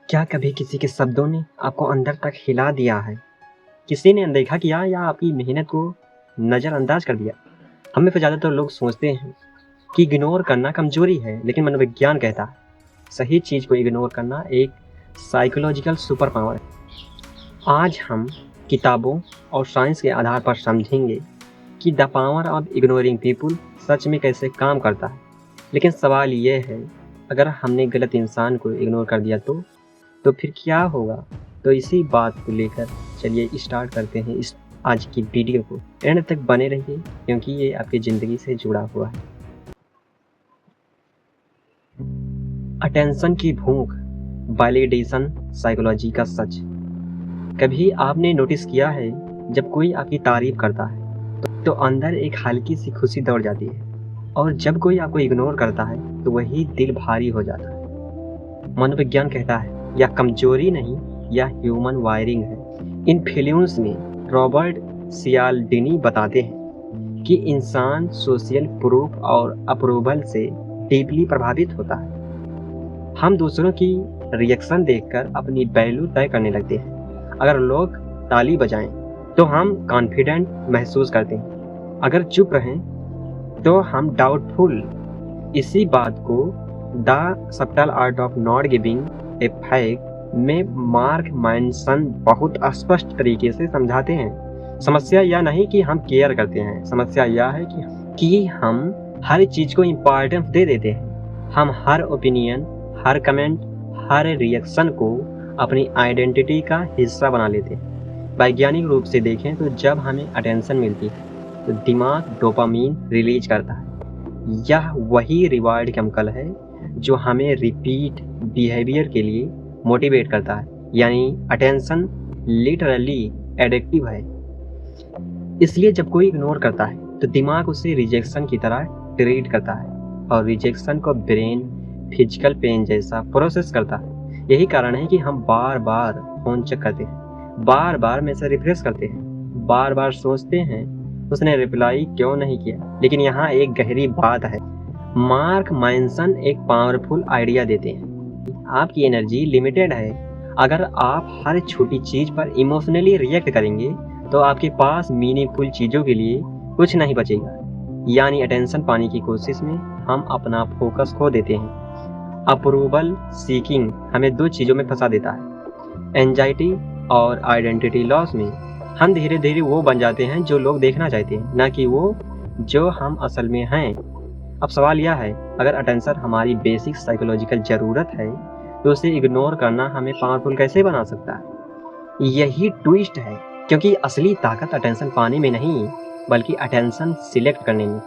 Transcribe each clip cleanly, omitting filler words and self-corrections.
क्या कभी किसी के शब्दों ने आपको अंदर तक हिला दिया है? किसी ने अनदेखा किया या आपकी मेहनत को नज़रअंदाज कर दिया? हम में से ज़्यादातर लोग सोचते हैं कि इग्नोर करना कमज़ोरी है, लेकिन मनोविज्ञान कहता है, सही चीज़ को इग्नोर करना एक साइकोलॉजिकल सुपर पावर है। आज हम किताबों और साइंस के आधार पर समझेंगे कि the power of ignoring people सच में कैसे काम करता है। लेकिन सवाल ये है, अगर हमने गलत इंसान को इग्नोर कर दिया तो फिर क्या होगा? तो इसी बात को लेकर चलिए स्टार्ट करते हैं इस आज की वीडियो को। एंड तक बने रहिए क्योंकि ये आपकी ज़िंदगी से जुड़ा हुआ है। अटेंशन की भूख, वैलिडेशन साइकोलॉजी का सच। कभी आपने नोटिस किया है, जब कोई आपकी तारीफ करता है तो अंदर एक हल्की सी खुशी दौड़ जाती है, और जब कोई आपको इग्नोर करता है तो वही दिल भारी हो जाता है। मनोविज्ञान कहता है यह कमजोरी नहीं, यह ह्यूमन वायरिंग है। इन फिल्म्स में रॉबर्ट सियाल्डिनी बताते हैं कि इंसान सोशल प्रूफ और अप्रूवल से डीपली प्रभावित होता है। हम दूसरों की रिएक्शन देखकर अपनी वैल्यू तय करने लगते हैं। अगर लोग ताली बजाएं तो हम कॉन्फिडेंट महसूस करते हैं, अगर चुप रहें तो हम डाउटफुल। इसी बात को the subtle art of not giving a fuck में मार्क मैनसन बहुत स्पष्ट तरीके से समझाते हैं। समस्या यह नहीं कि हम केयर करते हैं, समस्या यह है कि हम हर चीज को इम्पोर्टेंस दे देते हैं। हम हर ओपिनियन, हर कमेंट, हर रिएक्शन को अपनी आइडेंटिटी का हिस्सा बना लेते हैं। वैज्ञानिक रूप से देखें तो जब हमें अटेंशन मिलती है तो दिमाग डोपामीन रिलीज करता है। यह वही रिवार्ड केमिकल है जो हमें रिपीट बिहेवियर के लिए मोटिवेट करता है। यानी अटेंशन लिटरली एडिक्टिव है। इसलिए जब कोई इग्नोर करता है तो दिमाग उसे रिजेक्शन की तरह ट्रीट करता है, और रिजेक्शन को ब्रेन फिजिकल पेन जैसा प्रोसेस करता है। यही कारण है कि हम बार बार फोन चेक करते हैं, बार बार मैसेज रिफ्रेश करते हैं, बार बार सोचते हैं उसने रिप्लाई क्यों नहीं किया। लेकिन यहाँ एक गहरी बात है। मार्क मैनसन एक पावरफुल आइडिया देते हैं, आपकी एनर्जी लिमिटेड है। अगर आप हर छोटी चीज पर इमोशनली रिएक्ट करेंगे तो आपके पास मीनिंगफुल चीजों के लिए कुछ नहीं बचेगा। यानी अटेंशन पाने की कोशिश में हम अपना फोकस खो देते हैं। अप्रूवल सीकिंग हमें दो चीजों में फंसा देता है, एंजाइटी और आइडेंटिटी लॉस में। हम धीरे धीरे वो बन जाते हैं जो लोग देखना चाहते हैं, ना कि वो जो हम असल में हैं। अब सवाल यह है, अगर अटेंशन हमारी बेसिक साइकोलॉजिकल ज़रूरत है तो उसे इग्नोर करना हमें पावरफुल कैसे बना सकता है? यही ट्विस्ट है, क्योंकि असली ताकत अटेंशन पाने में नहीं बल्कि अटेंशन सिलेक्ट करने में।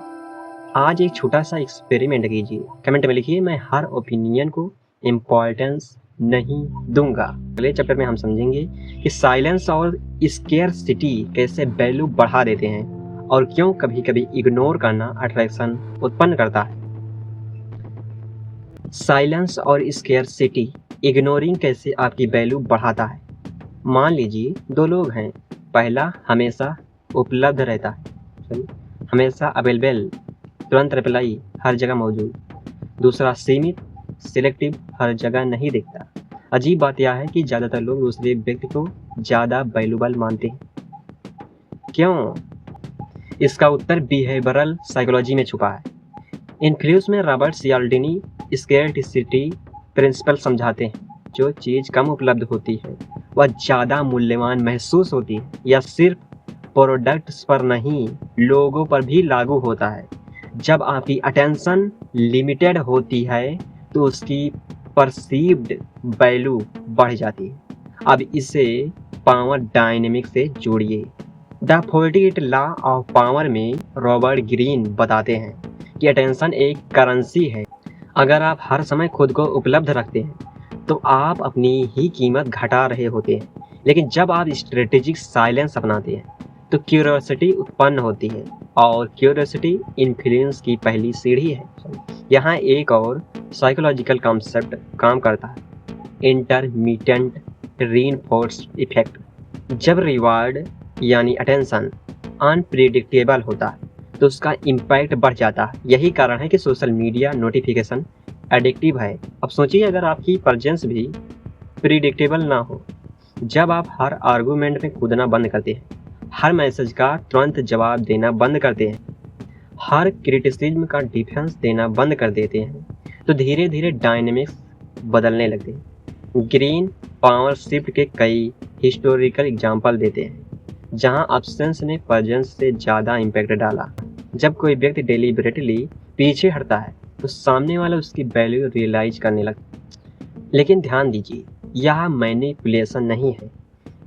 आज एक छोटा सा एक्सपेरिमेंट कीजिए, कमेंट में लिखिए मैं हर ओपिनियन को इम्पोर्टेंस नहीं दूंगा। अगले चैप्टर में हम समझेंगे कि साइलेंस और स्केर्सिटी कैसे वैल्यू बढ़ा देते हैं, और क्यों कभी कभी इग्नोर करना अट्रैक्शन उत्पन्न करता है। साइलेंस और स्केर्सिटी, इग्नोरिंग कैसे आपकी वैल्यू बढ़ाता है। मान लीजिए दो लोग हैं, पहला हमेशा उपलब्ध रहता है, हमेशा अवेलेबल, तुरंत रिप्लाई, हर जगह मौजूद। दूसरा सीमित, सिलेक्टिव, हर जगह नहीं दिखता। अजीब बात यह है कि ज़्यादातर लोग दूसरे व्यक्ति को ज़्यादा वैल्यूबल मानते हैं। क्यों? इसका उत्तर बिहेवियरल साइकोलॉजी में छुपा है। इन फिल्म्स में रॉबर्ट सियाल्डिनी स्केर्सिटी प्रिंसिपल समझाते हैं, जो चीज़ कम उपलब्ध होती है वह ज़्यादा मूल्यवान महसूस होती है। यह सिर्फ प्रोडक्ट्स पर नहीं, लोगों पर भी लागू होता है। जब आपकी अटेंशन लिमिटेड होती है तो उसकी परसीव्ड वैल्यू बढ़ जाती है। अब इसे पावर डायनेमिक से जोड़िए। द 48 लॉ ऑफ पावर में रॉबर्ट ग्रीन बताते हैं कि अटेंशन एक करेंसी है। अगर आप हर समय खुद को उपलब्ध रखते हैं तो आप अपनी ही कीमत घटा रहे होते हैं। लेकिन जब आप स्ट्रेटेजिक साइलेंस अपनाते हैं तो क्यूरियोसिटी उत्पन्न होती है, और क्यूरियोसिटी इन्फ्लुएंस की पहली सीढ़ी है। यहाँ एक और साइकोलॉजिकल कॉन्सेप्ट काम करता है, इंटरमिटेंट रीइंफोर्स्ड इफेक्ट। जब रिवार्ड यानी अटेंशन अनप्रिडिक्टेबल होता है तो उसका इम्पैक्ट बढ़ जाता है। यही कारण है कि सोशल मीडिया नोटिफिकेशन एडिक्टिव है। अब सोचिए, अगर आपकी प्रेजेंस भी प्रिडिक्टेबल ना हो। जब आप हर आर्गुमेंट में कूदना बंद करते हैं, हर मैसेज का तुरंत जवाब देना बंद करते हैं, हर क्रिटिसिज्म का डिफेंस देना बंद कर देते हैं, तो धीरे धीरे डायनेमिक्स बदलने लगते हैं। ग्रीन पावर शिफ्ट के कई हिस्टोरिकल एग्जाम्पल देते हैं जहां एब्सेंस ने प्रेजेंस से ज़्यादा इम्पैक्ट डाला। जब कोई व्यक्ति डेलिबरेटली पीछे हटता है तो सामने वाला उसकी वैल्यू रियलाइज करने लगता है। लेकिन ध्यान दीजिए, यह मैनिपुलेशन नहीं है,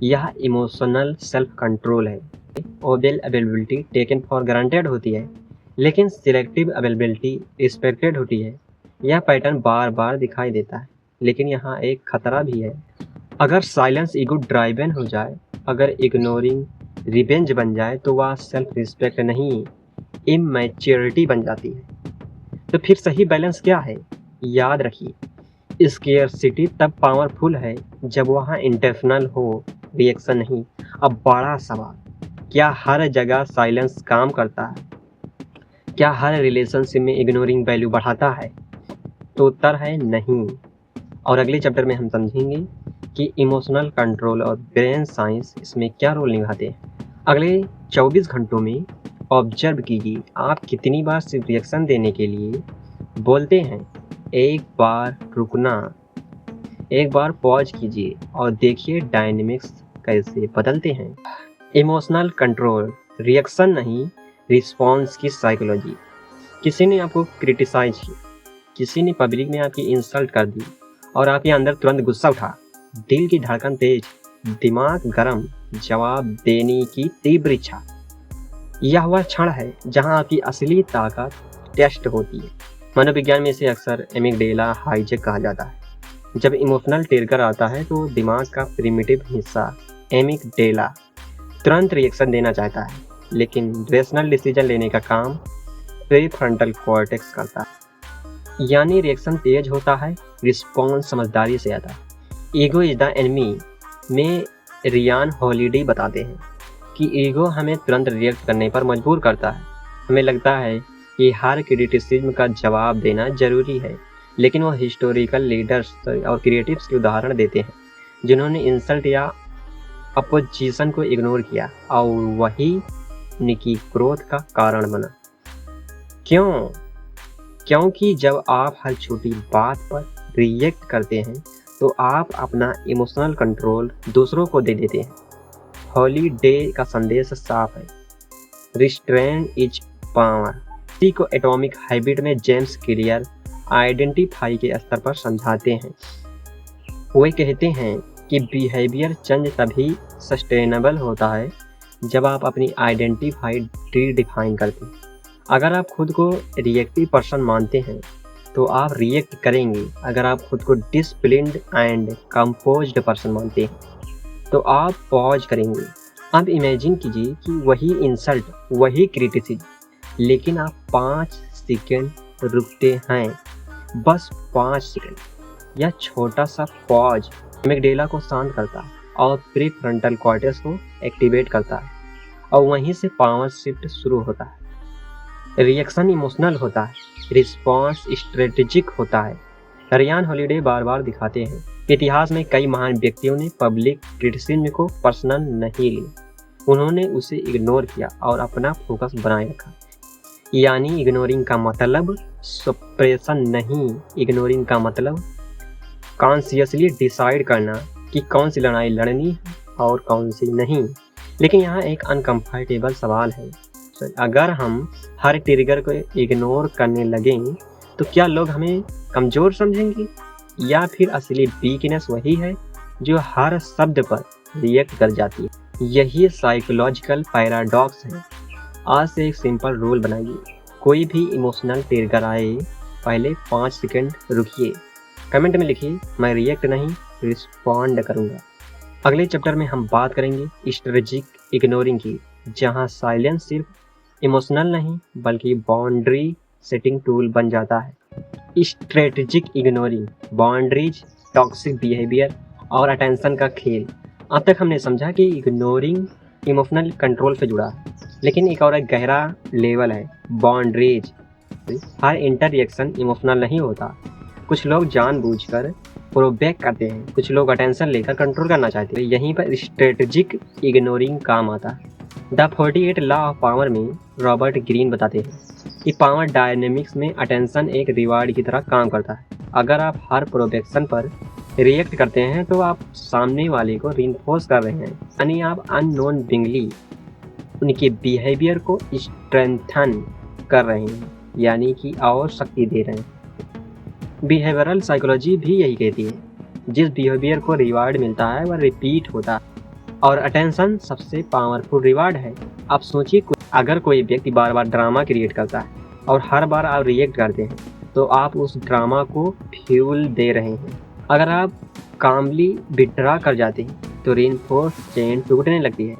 यह इमोशनल सेल्फ कंट्रोल है। ओबेल अवेलेबिलिटी टेकन फॉर ग्रांटेड होती है, लेकिन सिलेक्टिव अवेलेबिलिटी रिस्पेक्टेड होती है। यह पैटर्न बार बार दिखाई देता है, लेकिन यहाँ एक खतरा भी है। अगर साइलेंस ईगो ड्राइवन हो जाए, अगर इग्नोरिंग रिवेंज बन जाए, तो वह सेल्फ रिस्पेक्ट नहीं, इमैच्योरिटी बन जाती है। तो फिर सही बैलेंस क्या है? याद रखिए, स्केर्सिटी तब पावरफुल है जब वहाँ इंटेंशनल हो, रिएक्शन नहीं। अब बड़ा सवाल, क्या हर जगह साइलेंस काम करता है? क्या हर रिलेशनशिप में इग्नोरिंग वैल्यू बढ़ाता है? तो उत्तर है नहीं। और अगले चैप्टर में हम समझेंगे कि इमोशनल कंट्रोल और ब्रेन साइंस इसमें क्या रोल निभाते हैं। अगले 24 घंटों में ऑब्जर्व कीजिए, आप कितनी बार सिर्फ रिएक्शन देने के लिए बोलते हैं। एक बार रुकना, एक बार पॉज कीजिए और देखिए डायनेमिक्स कैसे बदलते हैं। इमोशनल कंट्रोल, रिएक्शन नहीं, रिस्पॉन्स की साइकोलॉजी। किसी ने आपको क्रिटिसाइज किया, किसी ने पब्लिक में आपकी इंसल्ट कर दी और आपके अंदर तुरंत गुस्सा उठा, दिल की धड़कन तेज, दिमाग गरम, जवाब देने की तीव्र इच्छा। यह वह क्षण है जहां आपकी असली ताकत टेस्ट होती है। मनोविज्ञान में इसे अक्सर एमिगडेला हाईजैक कहा जाता है। जब इमोशनल ट्रिगर आता है तो दिमाग का प्रिमिटिव हिस्सा एमिगडेला तुरंत रिएक्शन देना चाहता है, लेकिन रेशनल डिसीजन लेने का काम प्रीफ्रंटल कॉर्टेक्स करता है। यानी रिएक्शन तेज होता है, रिस्पॉन्स समझदारी से आता है। ईगो इज द एनिमी में रियान हॉलिडे बताते हैं कि ईगो हमें तुरंत रिएक्ट करने पर मजबूर करता है। हमें लगता है कि हर क्रिटिसिज्म का जवाब देना जरूरी है, लेकिन वो हिस्टोरिकल लीडर्स और क्रिएटिव्स के उदाहरण देते हैं जिन्होंने इंसल्ट या अपोजिशन को इग्नोर किया और वही उनकी ग्रोथ का कारण बना। क्यों? क्योंकि जब आप हर छोटी बात पर रिएक्ट करते हैं तो आप अपना इमोशनल कंट्रोल दूसरों को दे देते हैं। हॉलीडे का संदेश साफ है, रिस्ट्रेन इज पावर। इसी को एटॉमिक हैबिट में जेम्स क्लियर आइडेंटिफाई के स्तर पर समझाते हैं। वे कहते हैं कि बिहेवियर चेंज तभी सस्टेनेबल होता है जब आप अपनी आइडेंटिफाई रीडिफाइन करते हैं। अगर आप खुद को रिएक्टिव पर्सन मानते हैं तो आप रिएक्ट करेंगे। अगर आप खुद को डिसिप्लिन्ड एंड कंपोज्ड पर्सन मानते हैं तो आप पॉज करेंगे। अब इमेजिन कीजिए कि वही इंसल्ट, वही क्रिटिसिज्म, लेकिन आप 5 सेकेंड रुकते हैं, बस 5 सेकेंड। यह छोटा सा पॉज एमिगडेला को शांत करता है और प्रीफ्रंटल कॉर्टेक्स को एक्टिवेट करता है, और वहीं से पावर शिफ्ट शुरू होता है। रिएक्शन इमोशनल होता है, रिस्पॉन्स स्ट्रेटेजिक होता है। रियान हॉलिडे बार बार दिखाते हैं इतिहास में कई महान व्यक्तियों ने पब्लिक क्रिटिसिज्म को पर्सनल नहीं लिया, उन्होंने उसे इग्नोर किया और अपना फोकस बनाए रखा। यानी इग्नोरिंग का मतलब सप्रेशन नहीं, इग्नोरिंग का मतलब कॉन्शियसली डिसाइड करना कि कौन सी लड़ाई लड़नी है और कौन सी नहीं। लेकिन यहाँ एक अनकंफर्टेबल सवाल है, अगर हम हर ट्रिगर को इग्नोर करने लगें तो क्या लोग हमें कमज़ोर समझेंगे, या फिर असली वीकनेस वही है जो हर शब्द पर रिएक्ट कर जाती है? यही साइकोलॉजिकल पैराडॉक्स है। आज से एक सिंपल रूल बनाइए, कोई भी इमोशनल ट्रिगर आए पहले 5 सेकंड रुकिए, कमेंट में लिखिए मैं रिएक्ट नहीं रिस्पॉन्ड करूँगा। अगले चैप्टर में हम बात करेंगे स्ट्रेटेजिक इग्नोरिंग की, जहाँ साइलेंस सिर्फ इमोशनल नहीं बल्कि बाउंड्री सेटिंग टूल बन जाता है। Strategic ignoring, boundaries, toxic behaviour और अटेंशन का खेल। अब तक हमने समझा कि इग्नोरिंग इमोशनल कंट्रोल से जुड़ा है, लेकिन एक और गहरा लेवल है बाउंड्रीज। हर इंटर रिएक्शन इमोशनल नहीं होता। कुछ लोग जानबूझकर प्रोबैक करते हैं, कुछ लोग अटेंशन लेकर कंट्रोल करना चाहते हैं। यहीं पर स्ट्रेटेजिक इग्नोरिंग काम आता है। द 48 लॉ ऑफ पावर में रॉबर्ट ग्रीन बताते हैं कि पावर डायनेमिक्स में अटेंशन एक रिवार्ड की तरह काम करता है। अगर आप हर प्रोबेक्शन पर रिएक्ट करते हैं तो आप सामने वाले को रिइंफोर्स कर रहे हैं, यानी आप अननोन बिंगली उनके बिहेवियर को स्ट्रेंथन कर रहे हैं, यानी कि और शक्ति दे रहे हैं। बिहेवियरल साइकोलॉजी भी यही कहती है, जिस बिहेवियर को रिवार्ड मिलता है वह रिपीट होता है, और अटेंशन सबसे पावरफुल रिवार्ड है। आप सोचिए, अगर कोई व्यक्ति बार बार ड्रामा क्रिएट करता है और हर बार आप रिएक्ट करते हैं तो आप उस ड्रामा को फ्यूल दे रहे हैं। अगर आप कामली विड्रॉ कर जाते हैं तो रीइंफोर्स चेन टूटने लगती है।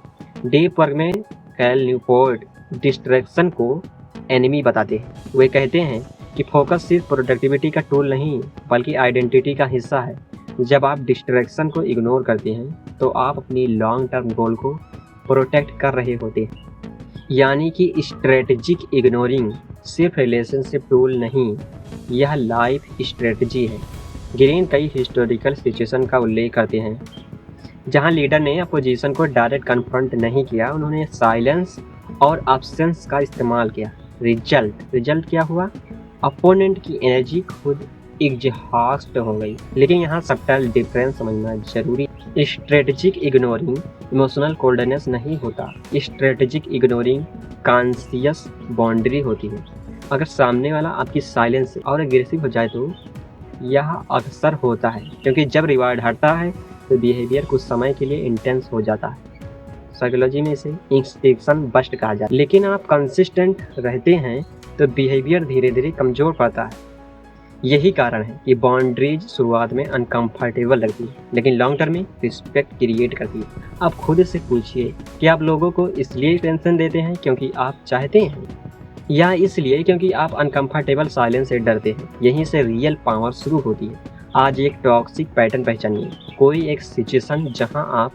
डीप वर्क में कैल न्यूपोर्ट डिस्ट्रैक्शन को एनिमी बताते हैं। वे कहते हैं कि फोकस सिर्फ प्रोडक्टिविटी का टूल नहीं बल्कि आइडेंटिटी का हिस्सा है। जब आप डिस्ट्रैक्शन को इग्नोर करते हैं तो आप अपनी लॉन्ग टर्म गोल को प्रोटेक्ट कर रहे होते हैं, यानी कि स्ट्रेटेजिक इग्नोरिंग सिर्फ रिलेशनशिप टूल नहीं, यह लाइफ स्ट्रेटजी है। ग्रीन कई हिस्टोरिकल सिचुएशन का उल्लेख करते हैं जहां लीडर ने अपोजिशन को डायरेक्ट कन्फ्रंट नहीं किया, उन्होंने साइलेंस और एब्सेंस का इस्तेमाल किया। रिजल्ट क्या हुआ? अपोनेंट की एनर्जी खुद एग्जॉस्ट हो गई। लेकिन यहाँ सबटल डिफरेंस समझना जरूरी। स्ट्रेटेजिक इग्नोरिंग इमोशनल कोल्डनेस नहीं होता, स्ट्रेटेजिक इग्नोरिंग कॉन्शियस बाउंड्री होती है। अगर सामने वाला आपकी साइलेंस से और एग्रेसिव हो जाए तो यह अक्सर होता है, क्योंकि जब रिवार्ड हटता है तो बिहेवियर कुछ समय के लिए इंटेंस हो जाता है। साइकोलॉजी में इसे इंस्टिंक्शन बस्ट कहा जाता है। लेकिन आप कंसिस्टेंट रहते हैं तो बिहेवियर धीरे धीरे कमजोर पड़ता है। यही कारण है कि बाउंड्रीज शुरुआत में अनकंफर्टेबल लगती है लेकिन लॉन्ग टर्म में रिस्पेक्ट क्रिएट करती है। आप खुद से पूछिए कि आप लोगों को इसलिए टेंशन देते हैं क्योंकि आप चाहते हैं, या इसलिए क्योंकि आप अनकंफर्टेबल साइलेंस से डरते हैं। यहीं से रियल पावर शुरू होती है। आज एक टॉक्सिक पैटर्न पहचानिए, कोई एक सिचुएशन जहां आप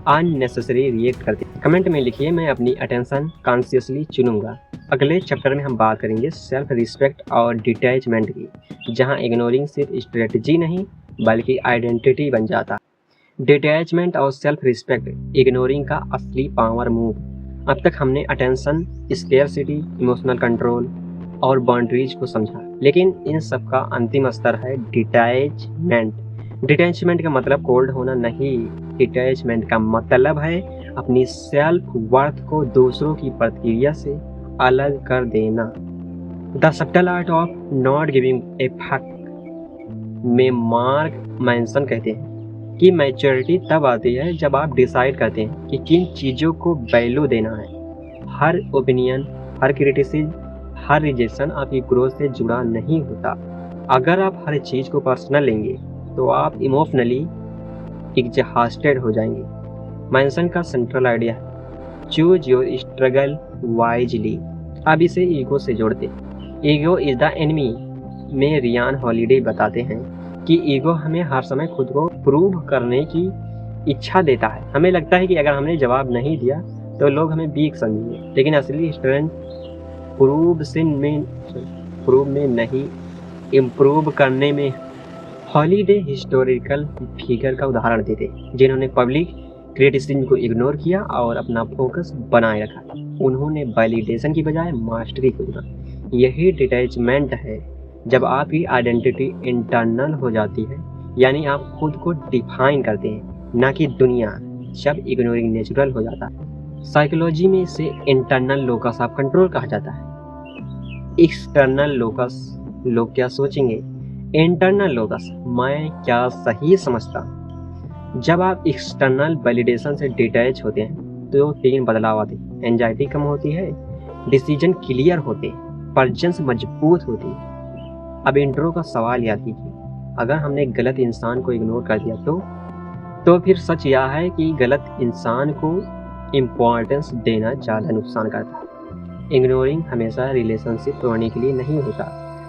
अननेसेसरी रिएक्ट करते हैं। कमेंट में लिखिए, मैं अपनी अटेंशन कॉन्शियसली चुनूंगा। अगले चैप्टर में हम बात करेंगे सेल्फ रिस्पेक्ट और डिटैचमेंट की, जहां इग्नोरिंग सिर्फ स्ट्रेटजी नहीं बल्कि आइडेंटिटी बन जाता है। डिटैचमेंट और सेल्फ रिस्पेक्ट इग्नोरिंग का असली पावर मूव। अब तक हमने अटेंशन, स्केर्सिटी, इमोशनल कंट्रोल और बाउंड्रीज को समझा, लेकिन इन सब का अंतिम स्तर है डिटैचमेंट। डिटैचमेंट का मतलब कोल्ड होना नहीं, डिटैचमेंट का मतलब है अपनी सेल्फ वर्थ को दूसरों की प्रतिक्रिया से अलग कर देना। The subtle art of not giving A fuck में मार्क मैंसन कहते हैं कि मैच्योरिटी तब आती है जब आप डिसाइड करते हैं कि किन चीज़ों को वैल्यू देना है। हर ओपिनियन, हर क्रिटिसिज्म, हर रिजेक्शन आपकी ग्रोथ से जुड़ा नहीं होता। अगर आप हर चीज़ को पर्सनल लेंगे तो आप इमोशनली एग्जॉस्टेड हो जाएंगे। मैंसन का सेंट्रल आइडिया है चूज योर स्ट्रगल वाइजली। अब इसे ईगो से जोड़ते। ईगो इज द एनिमी में रियान हॉलिडे बताते हैं कि ईगो हमें हर समय खुद को प्रूव करने की इच्छा देता है। हमें लगता है कि अगर हमने जवाब नहीं दिया तो लोग हमें वीक समझेंगे, लेकिन असली स्ट्रेंथ प्रूव में नहीं, इम्प्रूव करने में। हॉलिडे हिस्टोरिकल फिगर का उदाहरण देते जिन्होंने पब्लिक क्रिटिसिज्म को इग्नोर किया और अपना फोकस बनाए रखा। उन्होंने वैलिडेशन की बजाय मास्टरी को चुना। यही डिटैचमेंट है, जब आपकी आइडेंटिटी इंटरनल हो जाती है, यानी आप खुद को डिफाइन करते हैं ना कि दुनिया। जब इग्नोरिंग नेचुरल हो जाता है, साइकोलॉजी में इसे इंटरनल लोकस ऑफ कंट्रोल कहा जाता है। एक्सटर्नल लोकस, लोग क्या सोचेंगे। इंटरनल लोकस, मैं क्या सही समझता। जब आप एक्सटर्नल वैलिडेशन से डिटैच होते हैं तो 3 बदलाव आते हैं। एंजाइटी कम होती है, डिसीजन क्लियर होते हैं, पर्जन्स मजबूत होती है। अब इंट्रो का सवाल याद कीजिए, अगर हमने गलत इंसान को इग्नोर कर दिया तो फिर सच यह है कि गलत इंसान को इम्पोर्टेंस देना ज़्यादा नुकसान करता है। इग्नोरिंग हमेशा रिलेशनशिप तोड़ने के लिए नहीं होता,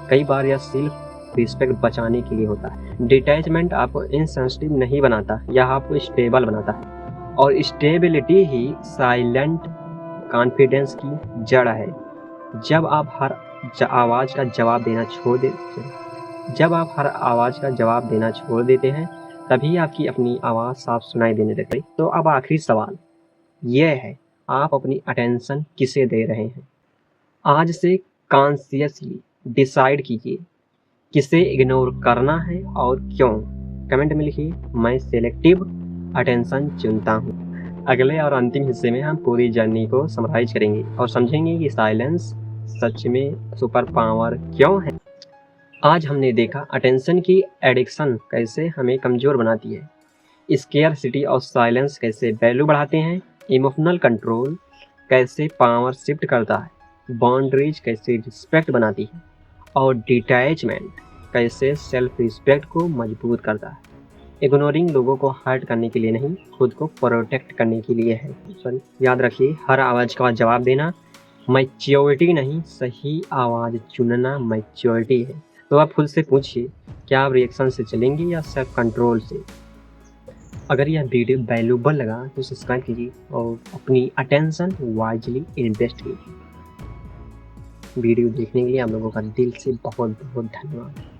कई बार यह सेल्फ रिस्पेक्ट बचाने के लिए होता है। डिटैचमेंट आपको इनसेंसिटिव नहीं बनाता, यह आपको स्टेबल बनाता है, और स्टेबिलिटी ही साइलेंट कॉन्फिडेंस की जड़ है। जब आप हर आवाज़ का जवाब देना छोड़ देते जब आप हर आवाज़ का जवाब देना छोड़ देते हैं, तभी आपकी अपनी आवाज़ साफ सुनाई देने लगती है। तो अब आखिरी सवाल ये है, आप अपनी अटेंशन किसे दे रहे हैं? आज से कॉन्शियसली डिसाइड कीजिए, किसे इग्नोर करना है और क्यों? कमेंट में लिखिए, मैं सेलेक्टिव अटेंशन चुनता हूँ। अगले और अंतिम हिस्से में हम पूरी जर्नी को समराइज करेंगे और समझेंगे कि साइलेंस सच में सुपर पावर क्यों है। आज हमने देखा अटेंशन की एडिक्शन कैसे हमें कमज़ोर बनाती है, स्केयरसिटी और साइलेंस कैसे वैल्यू बढ़ाते हैं, इमोशनल कंट्रोल कैसे पावर शिफ्ट करता है, बाउंड्रीज कैसे रिस्पेक्ट बनाती है और डिटैचमेंट कैसे सेल्फ रिस्पेक्ट को मजबूत करता है। इग्नोरिंग लोगों को हर्ट करने के लिए नहीं, खुद को प्रोटेक्ट करने के लिए है। याद रखिए, हर आवाज़ का जवाब देना मैच्योरिटी नहीं, सही आवाज़ चुनना मैच्योरिटी है। तो आप खुद से पूछिए, क्या आप रिएक्शन से चलेंगे या सेल्फ कंट्रोल से? अगर यह वीडियो वैल्यूबल लगा तो सब्सक्राइब कीजिए और अपनी अटेंशन वाइजली इन्वेस्ट कीजिए। वीडियो देखने के लिए आप लोगों का दिल से बहुत बहुत धन्यवाद।